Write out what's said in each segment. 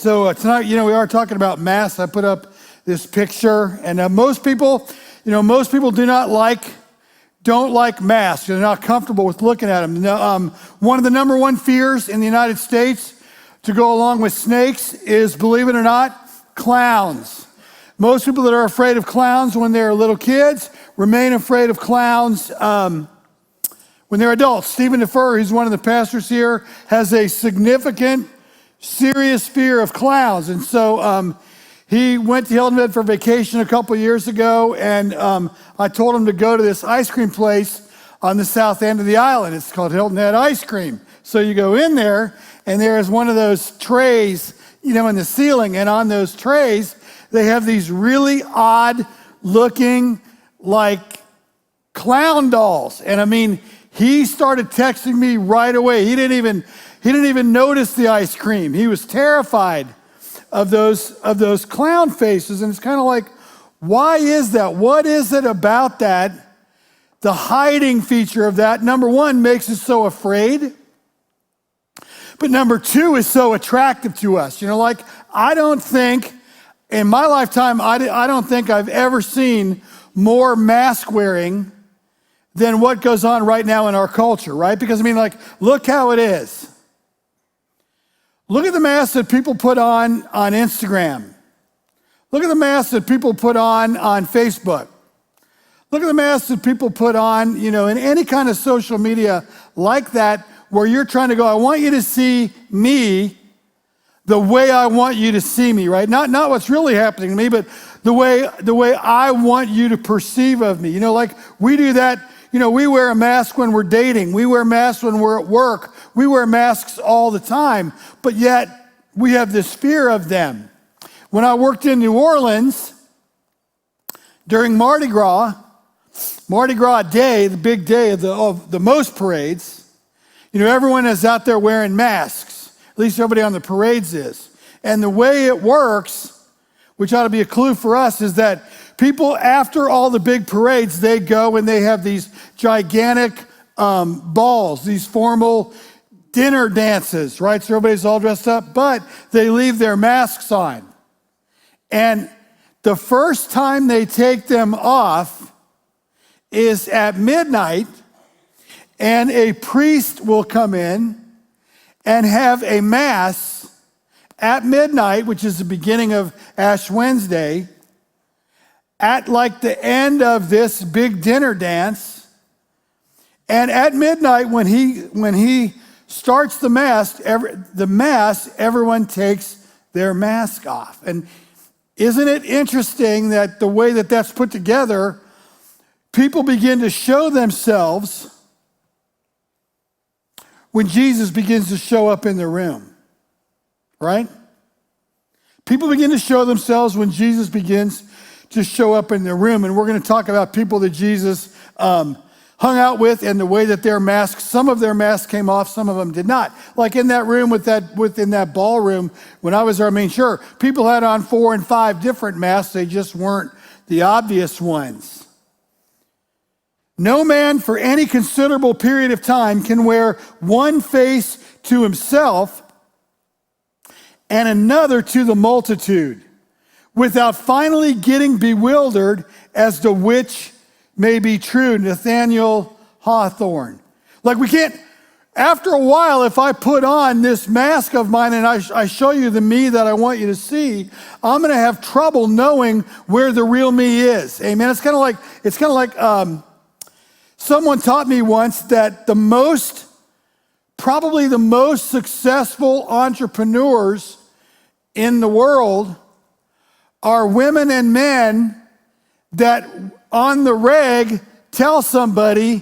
Tonight, we are talking about masks. I put up this picture, and most people don't like masks. They're not comfortable with looking at them. One of the number one fears in the United States, to go along with snakes, is, believe it or not, clowns. Most people that are afraid of clowns when they're little kids remain afraid of clowns when they're adults. Stephen DeFur, who's one of the pastors here, has a significant, serious fear of clowns. And so he went to Hilton Head for vacation a couple years ago, and I told him to go to this ice cream place on the south end of the island. It's called Hilton Head Ice Cream. So you go in there, and there is one of those trays, in the ceiling, and on those trays, they have these really odd looking, like, clown dolls. And I mean, he started texting me right away. He didn't even notice the ice cream. He was terrified of those clown faces. And it's kind of like, why is that? What is it about that? The hiding feature of that, number one, makes us so afraid. But number two is so attractive to us. I don't think, in my lifetime, I don't think I've ever seen more mask wearing than what goes on right now in our culture, right? Because, look how it is. Look at the masks that people put on Instagram. Look at the masks that people put on Facebook. Look at the masks that people put on, in any kind of social media like that, where you're trying to go, I want you to see me the way I want you to see me, right? Not what's really happening to me, but the way I want you to perceive of me. We do that. We wear a mask when we're dating. We wear masks when we're at work. We wear masks all the time, but yet we have this fear of them. When I worked in New Orleans during Mardi Gras Day, the big day of the most parades, everyone is out there wearing masks. At least everybody on the parades is. And the way it works, which ought to be a clue for us, is that people, after all the big parades, they go and they have these gigantic balls, these formal dinner dances, right? So everybody's all dressed up, but they leave their masks on. And the first time they take them off is at midnight, and a priest will come in and have a mass at midnight, which is the beginning of Ash Wednesday, at like the end of this big dinner dance. And at midnight, when he starts the mass, everyone takes their mask off. And isn't it interesting that the way that that's put together, people begin to show themselves when Jesus begins to show up in the room, right? People begin to show themselves when Jesus begins to show up in the room. And we're going to talk about people that Jesus hung out with and the way that their masks, some of their masks came off, some of them did not. Like in that room within that ballroom, when I was there, sure, people had on 4 and 5 different masks. They just weren't the obvious ones. No man for any considerable period of time can wear one face to himself and another to the multitude, without finally getting bewildered as to which may be true. Nathaniel Hawthorne. We can't, after a while, if I put on this mask of mine and I show you the me that I want you to see, I'm going to have trouble knowing where the real me is. Amen. It's kind of like someone taught me once that probably the most successful entrepreneurs in the world are women and men that on the reg tell somebody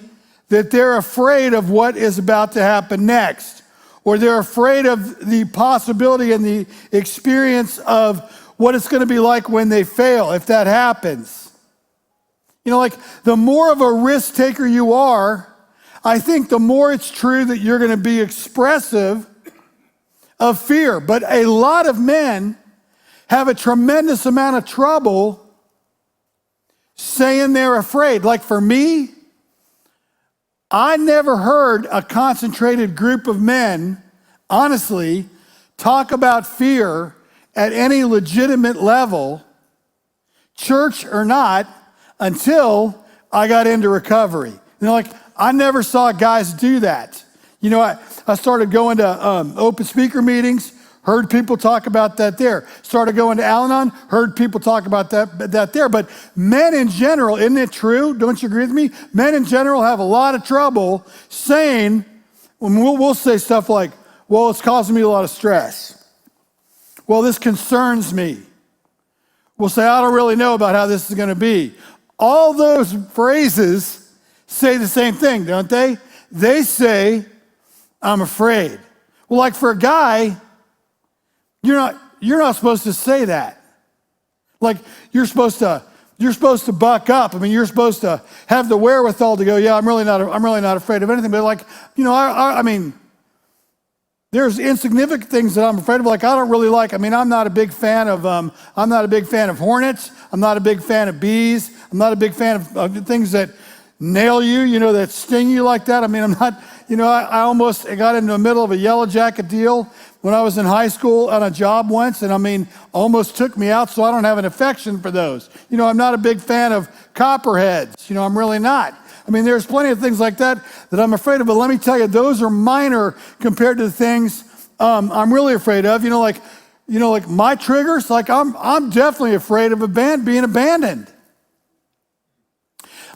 that they're afraid of what is about to happen next, or they're afraid of the possibility and the experience of what it's going to be like when they fail, if that happens. The more of a risk taker you are, I think the more it's true that you're going to be expressive of fear. But a lot of men have a tremendous amount of trouble saying they're afraid. Like for me, I never heard a concentrated group of men, honestly, talk about fear at any legitimate level, church or not, until I got into recovery. I never saw guys do that. I started going to open speaker meetings, heard people talk about that there. Started going to Al-Anon, heard people talk about that there. But men in general, isn't it true? Don't you agree with me? Men in general have a lot of trouble saying, we'll say stuff like, well, it's causing me a lot of stress. Well, this concerns me. We'll say, I don't really know about how this is going to be. All those phrases say the same thing, don't they? They say, I'm afraid. Well, like for a guy, you're not supposed to say that. Like you're supposed to buck up. I mean, you're supposed to have the wherewithal to go, yeah, I'm really not afraid of anything. But I mean, there's insignificant things that I'm afraid of. Like I'm not a big fan of hornets. I'm not a big fan of bees. I'm not a big fan of things that nail you, that sting you like that. I mean, I'm not, I almost got into the middle of a yellow jacket deal when I was in high school on a job once, and almost took me out, so I don't have an affection for those. I'm not a big fan of copperheads. I'm really not. I mean, there's plenty of things like that I'm afraid of, but let me tell you, those are minor compared to the things I'm really afraid of. Like my triggers, I'm definitely afraid of being abandoned.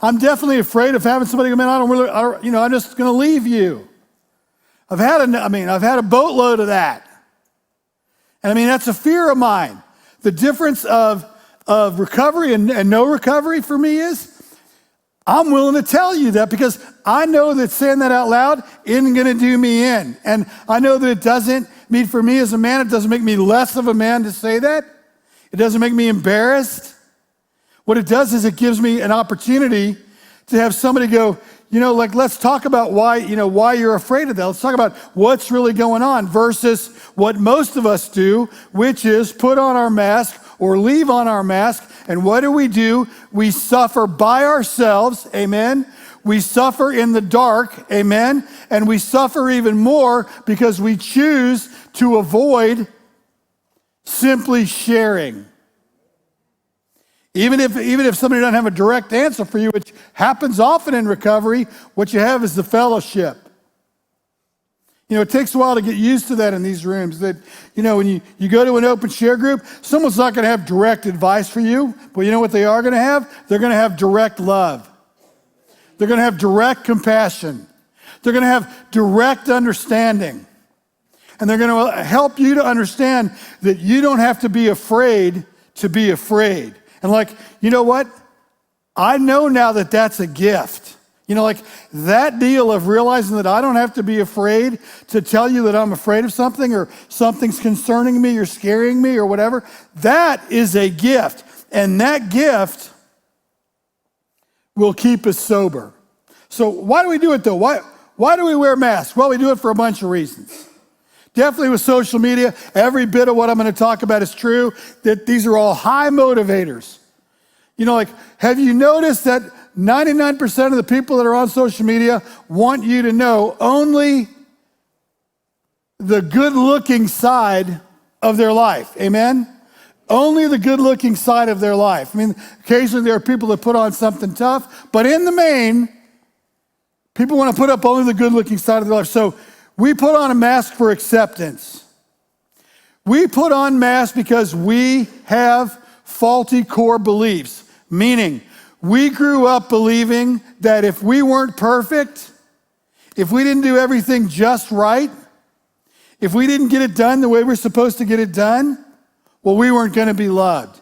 I'm definitely afraid of having somebody come in, I'm just going to leave you. I've had a boatload of that. And that's a fear of mine. The difference of recovery and no recovery for me is I'm willing to tell you that because I know that saying that out loud isn't going to do me in. And I know that it doesn't mean for me as a man, it doesn't make me less of a man to say that. It doesn't make me embarrassed. What it does is it gives me an opportunity to have somebody go, let's talk about why you're afraid of that. Let's talk about what's really going on versus what most of us do, which is put on our mask or leave on our mask. And what do? We suffer by ourselves, amen. We suffer in the dark, amen. And we suffer even more because we choose to avoid simply sharing. Even if somebody doesn't have a direct answer for you, which happens often in recovery, what you have is the fellowship. It takes a while to get used to that in these rooms. That, when you go to an open share group, someone's not going to have direct advice for you, but you know what they are going to have? They're going to have direct love. They're going to have direct compassion. They're going to have direct understanding. And they're going to help you to understand that you don't have to be afraid to be afraid. And you know what? I know now that that's a gift. That deal of realizing that I don't have to be afraid to tell you that I'm afraid of something or something's concerning me or scaring me or whatever, that is a gift. And that gift will keep us sober. So why do we do it though? Why do we wear masks? Well, we do it for a bunch of reasons. Definitely with social media, every bit of what I'm going to talk about is true, that these are all high motivators. Have you noticed that 99% of the people that are on social media want you to know only the good-looking side of their life, amen? Only the good-looking side of their life. Occasionally there are people that put on something tough, but in the main, people want to put up only the good-looking side of their life. So we put on a mask for acceptance. We put on masks because we have faulty core beliefs, meaning we grew up believing that if we weren't perfect, if we didn't do everything just right, if we didn't get it done the way we're supposed to get it done, well, we weren't going to be loved.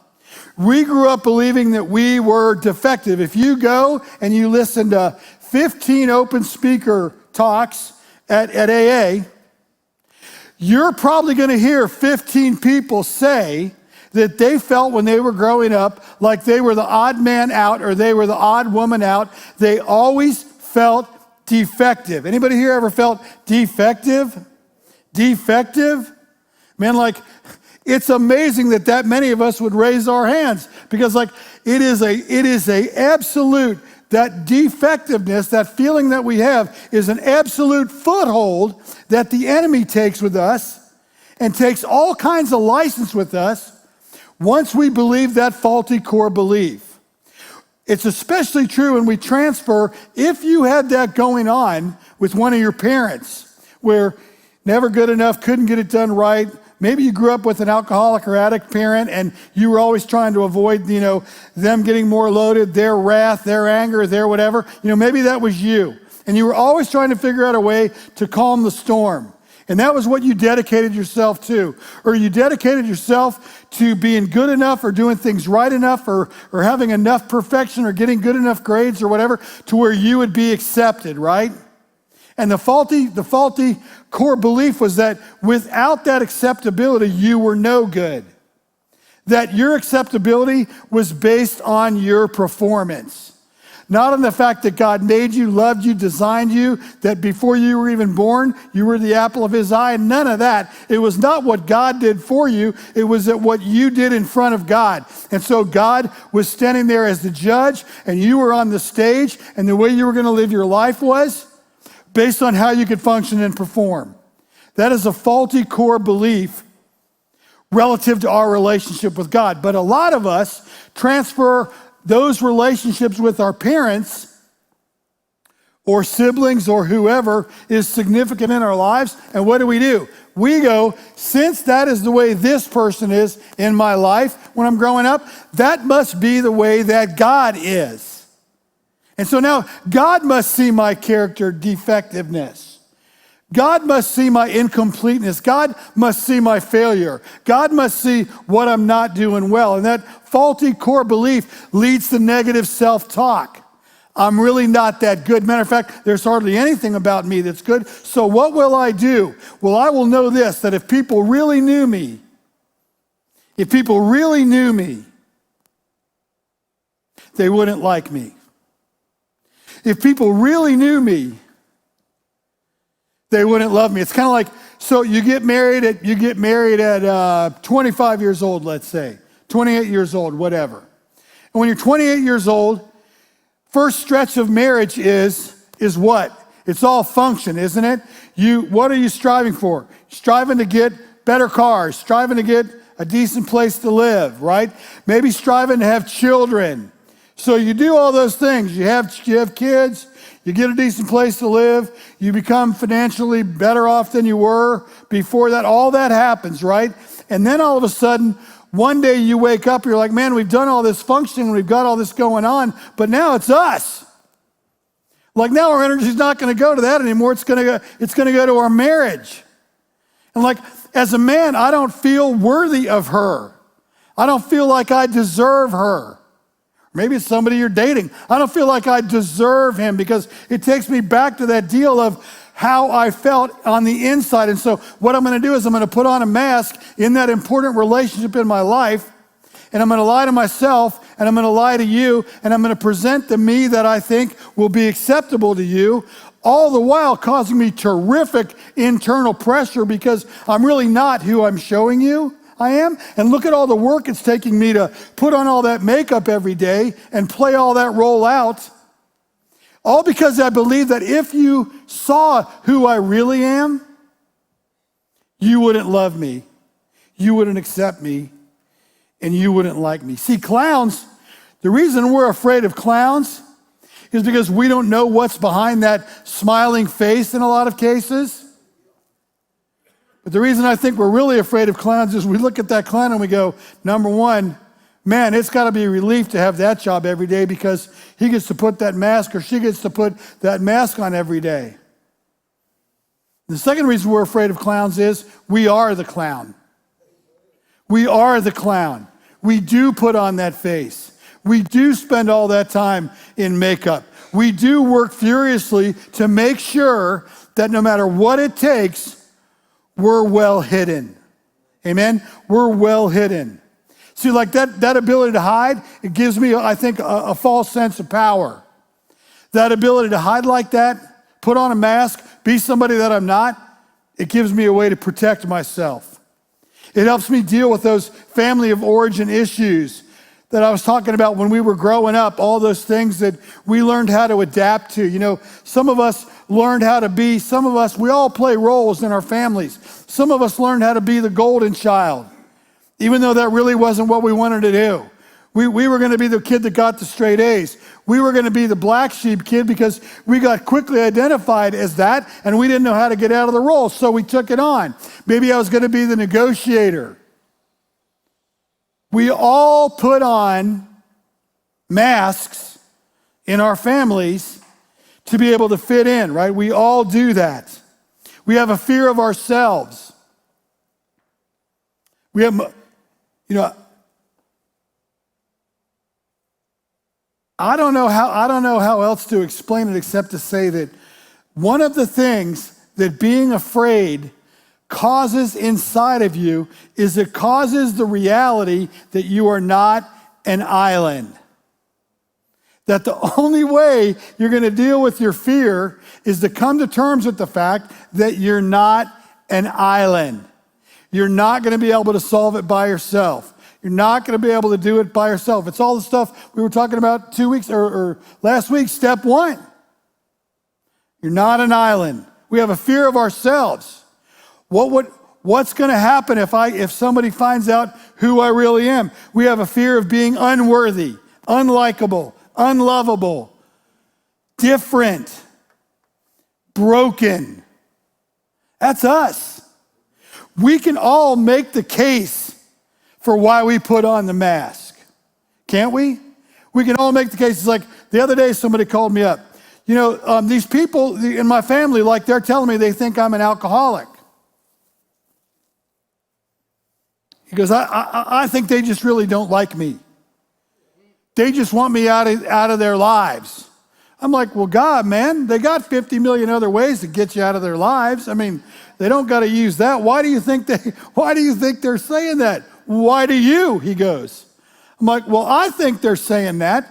We grew up believing that we were defective. If you go and you listen to 15 open speaker talks at AA, you're probably going to hear 15 people say that they felt when they were growing up like they were the odd man out or they were the odd woman out. They always felt defective. Anybody here ever felt defective? Defective? Man, it's amazing that many of us would raise our hands because it is a absolute, that defectiveness, that feeling that we have is an absolute foothold that the enemy takes with us. and takes all kinds of license with us once we believe that faulty core belief. It's especially true when we transfer, if you had that going on with one of your parents, where never good enough, couldn't get it done right. Maybe you grew up with an alcoholic or addict parent and you were always trying to avoid, them getting more loaded, their wrath, their anger, their whatever. Maybe that was you. And you were always trying to figure out a way to calm the storm. And that was what you dedicated yourself to. Or you dedicated yourself to being good enough or doing things right enough or having enough perfection or getting good enough grades or whatever to where you would be accepted, right? And the faulty core belief was that without that acceptability, you were no good. That your acceptability was based on your performance. Not on the fact that God made you, loved you, designed you, that before you were even born, you were the apple of his eye. None of that. It was not what God did for you. It was what you did in front of God. And so God was standing there as the judge, and you were on the stage, and the way you were going to live your life was based on how you could function and perform. That is a faulty core belief relative to our relationship with God. But a lot of us transfer those relationships with our parents or siblings or whoever is significant in our lives. And what do? We go, since that is the way this person is in my life when I'm growing up, that must be the way that God is. And so now God must see my character defectiveness. God must see my incompleteness. God must see my failure. God must see what I'm not doing well. And that faulty core belief leads to negative self-talk. I'm really not that good. Matter of fact, there's hardly anything about me that's good. So what will I do? Well, I will know this, that if people really knew me, they wouldn't like me. If people really knew me, they wouldn't love me. It's kind of like, so you get married at 25 years old, let's say, 28 years old, whatever. And when you're 28 years old, first stretch of marriage is what? It's all function, isn't it? What are you striving for? Striving to get better cars, striving to get a decent place to live, right? Maybe striving to have children. So you do all those things. You have kids. You get a decent place to live. You become financially better off than you were before that. All that happens, right? And then all of a sudden, one day you wake up, you're like, man, we've done all this functioning, we've got all this going on, but now it's us. Like now our energy's not going to go to that anymore. It's going to go to our marriage. And like, as a man, I don't feel worthy of her. I don't feel like I deserve her. Maybe it's somebody you're dating. I don't feel like I deserve him because it takes me back to that deal of how I felt on the inside. And so what I'm going to do is I'm going to put on a mask in that important relationship in my life, and I'm going to lie to myself, and I'm going to lie to you, and I'm going to present the me that I think will be acceptable to you, all the while causing me terrific internal pressure because I'm really not who I'm showing you I am. And look at all the work it's taking me to put on all that makeup every day and play all that role out. All because I believe that if you saw who I really am, you wouldn't love me, you wouldn't accept me, and you wouldn't like me. See, clowns, the reason we're afraid of clowns is because we don't know what's behind that smiling face in a lot of cases. But the reason I think we're really afraid of clowns is we look at that clown and we go, number one, man, it's got to be a relief to have that job every day because he gets to put that mask or she gets to put that mask on every day. The second reason we're afraid of clowns is we are the clown. We are the clown. We do put on that face. We do spend all that time in makeup. We do work furiously to make sure that no matter what it takes, we're well hidden. Amen? We're well hidden. See, like that ability to hide, it gives me, I think, a false sense of power. That ability to hide like that, put on a mask, be somebody that I'm not, it gives me a way to protect myself. It helps me deal with those family of origin issues that I was talking about when we were growing up, all those things that we learned how to adapt to. You know, some of us learned how to be, some of us, we all play roles in our families. Some of us learned how to be the golden child, even though that really wasn't what we wanted to do. We were going to be the kid that got the straight A's. We were going to be the black sheep kid because we got quickly identified as that, and we didn't know how to get out of the role, so we took it on. Maybe I was going to be the negotiator. We all put on masks in our families to be able to fit in, right? We all do that. We have a fear of ourselves. We have, I don't know how else to explain it except to say that one of the things that being afraid causes inside of you is it causes the reality that you are not an island. That the only way you're going to deal with your fear is to come to terms with the fact that you're not an island. You're not going to be able to solve it by yourself. You're not going to be able to do it by yourself. It's all the stuff we were talking about 2 weeks or last week, step 1. You're not an island. We have a fear of ourselves. What's going to happen if somebody finds out who I really am? We have a fear of being unworthy, unlikable, unlovable, different, broken. That's us. We can all make the case for why we put on the mask. Can't we? We can all make the case. It's like the other day somebody called me up. These people in my family, like they're telling me they think I'm an alcoholic. He goes, I think they just really don't like me. They just want me out of their lives. I'm like, well, God, man, they got 50 million other ways to get you out of their lives. I mean, they don't got to use that. Why do you think they're saying that? Why do you? He goes. I'm like, well, I think they're saying that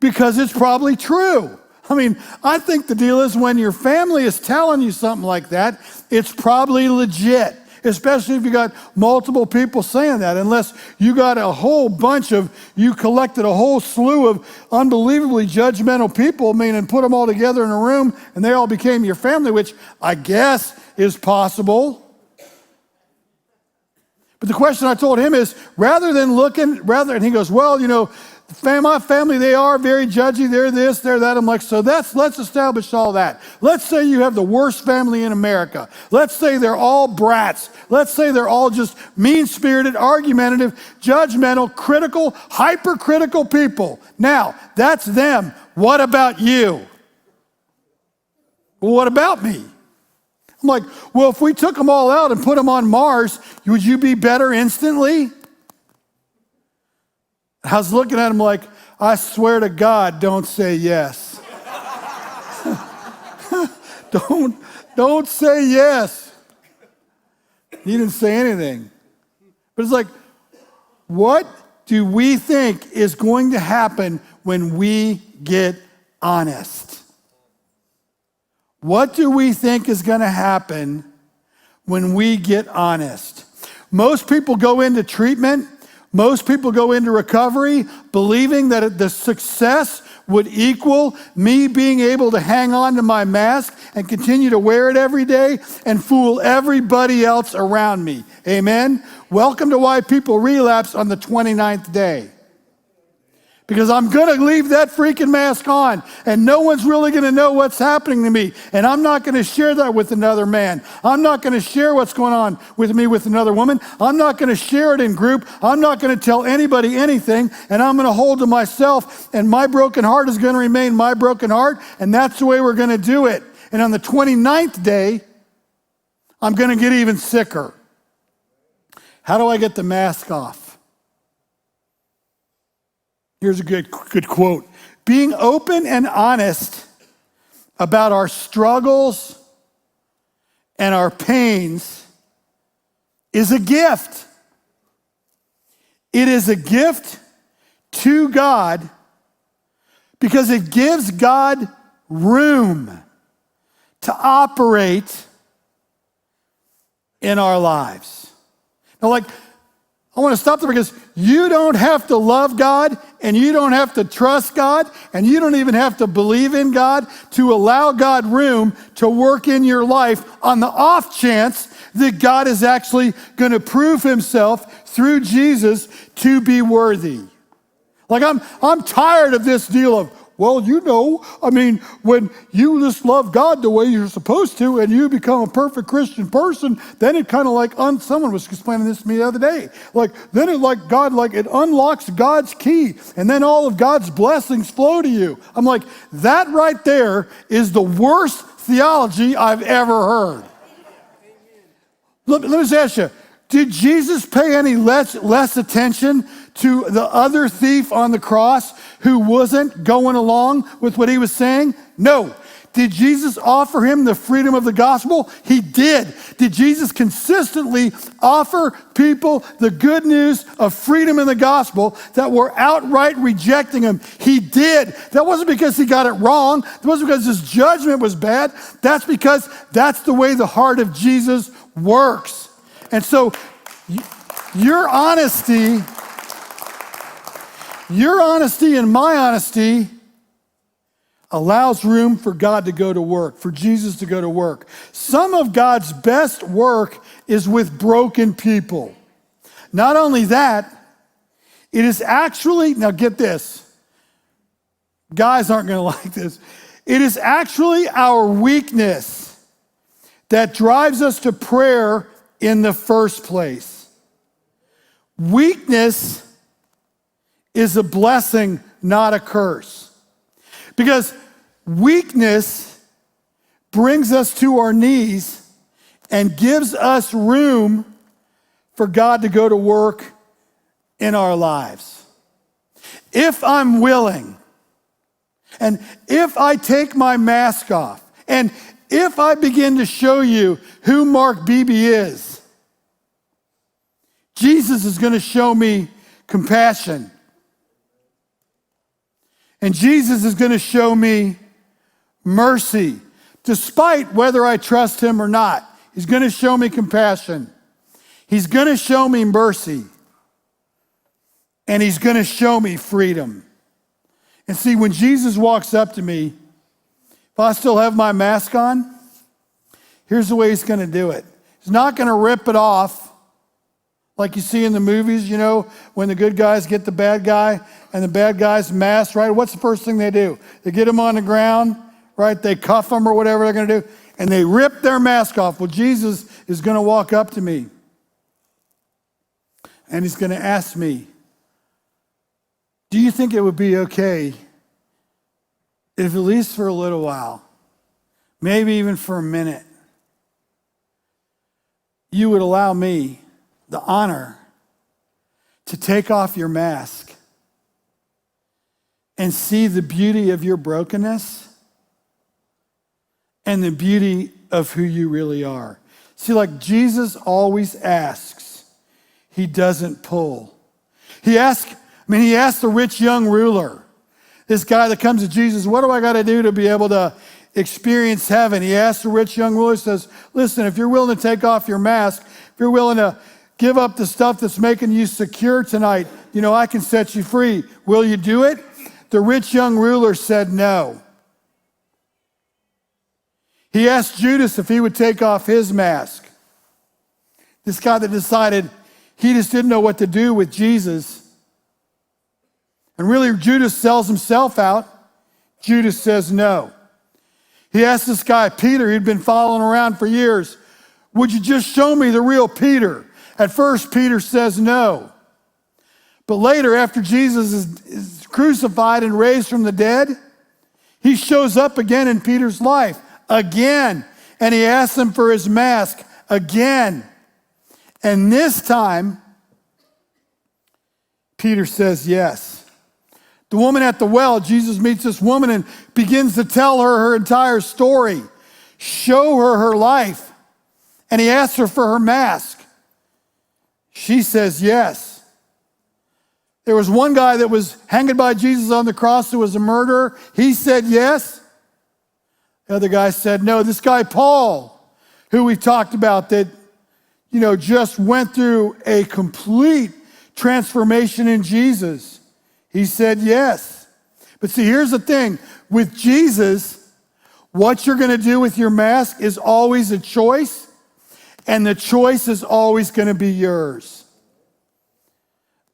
because it's probably true. I mean, I think the deal is when your family is telling you something like that, it's probably legit. Especially if you got multiple people saying that, unless you got you collected a whole slew of unbelievably judgmental people, and put them all together in a room and they all became your family, which I guess is possible. But the question I told him is, and he goes, well, my family, they are very judgy, they're this, they're that. I'm like, so let's establish all that. Let's say you have the worst family in America. Let's say they're all brats. Let's say they're all just mean-spirited, argumentative, judgmental, critical, hypercritical people. Now, that's them. What about you? Well, what about me? I'm like, well, if we took them all out and put them on Mars, would you be better instantly? I was looking at him like, I swear to God, don't say yes. Don't say yes. He didn't say anything. But it's like, what do we think is going to happen when we get honest? What do we think is going to happen when we get honest? Most people go into treatment. Most people go into recovery believing that the success would equal me being able to hang on to my mask and continue to wear it every day and fool everybody else around me. Amen? Welcome to Why People Relapse on the 29th day. Because I'm going to leave that freaking mask on, and no one's really going to know what's happening to me. And I'm not going to share that with another man. I'm not going to share what's going on with me with another woman. I'm not going to share it in group. I'm not going to tell anybody anything, and I'm going to hold to myself, and my broken heart is going to remain my broken heart, and that's the way we're going to do it. And on the 29th day, I'm going to get even sicker. How do I get the mask off? Here's a good quote. Being open and honest about our struggles and our pains is a gift. It is a gift to God because it gives God room to operate in our lives. Now, I want to stop there because you don't have to love God and you don't have to trust God, and you don't even have to believe in God to allow God room to work in your life on the off chance that God is actually going to prove himself through Jesus to be worthy. Like I'm tired of this deal of, well, when you just love God the way you're supposed to and you become a perfect Christian person, then it kind of like, someone was explaining this to me the other day. Then it unlocks God's key and then all of God's blessings flow to you. I'm like, that right there is the worst theology I've ever heard. Let me just ask you, did Jesus pay any less attention to the other thief on the cross who wasn't going along with what he was saying? No. Did Jesus offer him the freedom of the gospel? He did. Did Jesus consistently offer people the good news of freedom in the gospel that were outright rejecting him? He did. That wasn't because he got it wrong. That wasn't because his judgment was bad. That's because that's the way the heart of Jesus works. And so your honesty and my honesty allows room for God to go to work, for Jesus to go to work. Some of God's best work is with broken people. Not only that, it is actually, now get this, guys aren't going to like this. It is actually our weakness that drives us to prayer in the first place. Weakness is a blessing, not a curse. Because weakness brings us to our knees and gives us room for God to go to work in our lives. If I'm willing, and if I take my mask off, and if I begin to show you who Mark Beebe is, Jesus is going to show me compassion. And Jesus is going to show me mercy, despite whether I trust him or not. He's going to show me compassion. He's going to show me mercy. And he's going to show me freedom. And see, when Jesus walks up to me, if I still have my mask on, here's the way he's going to do it. He's not going to rip it off like you see in the movies, when the good guys get the bad guy and the bad guy's mask, right? What's the first thing they do? They get him on the ground, right? They cuff him or whatever they're going to do, and they rip their mask off. Well, Jesus is going to walk up to me, and he's going to ask me, do you think it would be okay if at least for a little while, maybe even for a minute, you would allow me the honor to take off your mask and see the beauty of your brokenness and the beauty of who you really are. See, like Jesus always asks, he doesn't pull. He asked the rich young ruler, this guy that comes to Jesus, what do I got to do to be able to experience heaven? He asked the rich young ruler, says, listen, if you're willing to take off your mask, if you're willing to give up the stuff that's making you secure tonight, I can set you free. Will you do it? The rich young ruler said no. He asked Judas if he would take off his mask. This guy that decided he just didn't know what to do with Jesus. And really, Judas sells himself out. Judas says no. He asked this guy, Peter, he'd been following around for years, would you just show me the real Peter? At first, Peter says no. But later, after Jesus is crucified and raised from the dead, he shows up again in Peter's life, again. And he asks him for his mask, again. And this time, Peter says yes. The woman at the well, Jesus meets this woman and begins to tell her entire story, show her life. And he asks her for her mask. She says yes. There was one guy that was hanging by Jesus on the cross who was a murderer. He said yes. The other guy said no. This guy, Paul, who we talked about that, just went through a complete transformation in Jesus. He said yes. But see, here's the thing. With Jesus, what you're going to do with your mask is always a choice, and the choice is always going to be yours.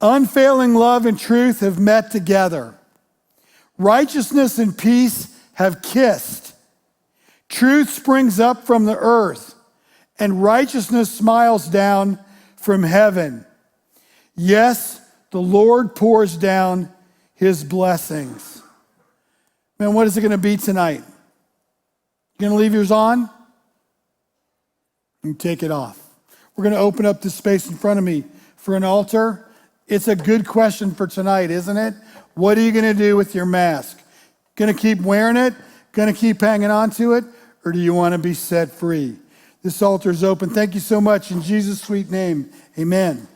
Unfailing love and truth have met together. Righteousness and peace have kissed. Truth springs up from the earth, and righteousness smiles down from heaven. Yes, the Lord pours down his blessings. Man, what is it going to be tonight? You going to leave yours on? And take it off. We're going to open up this space in front of me for an altar. It's a good question for tonight, isn't it? What are you going to do with your mask? Going to keep wearing it? Going to keep hanging on to it? Or do you want to be set free? This altar is open. Thank you so much. In Jesus' sweet name, amen.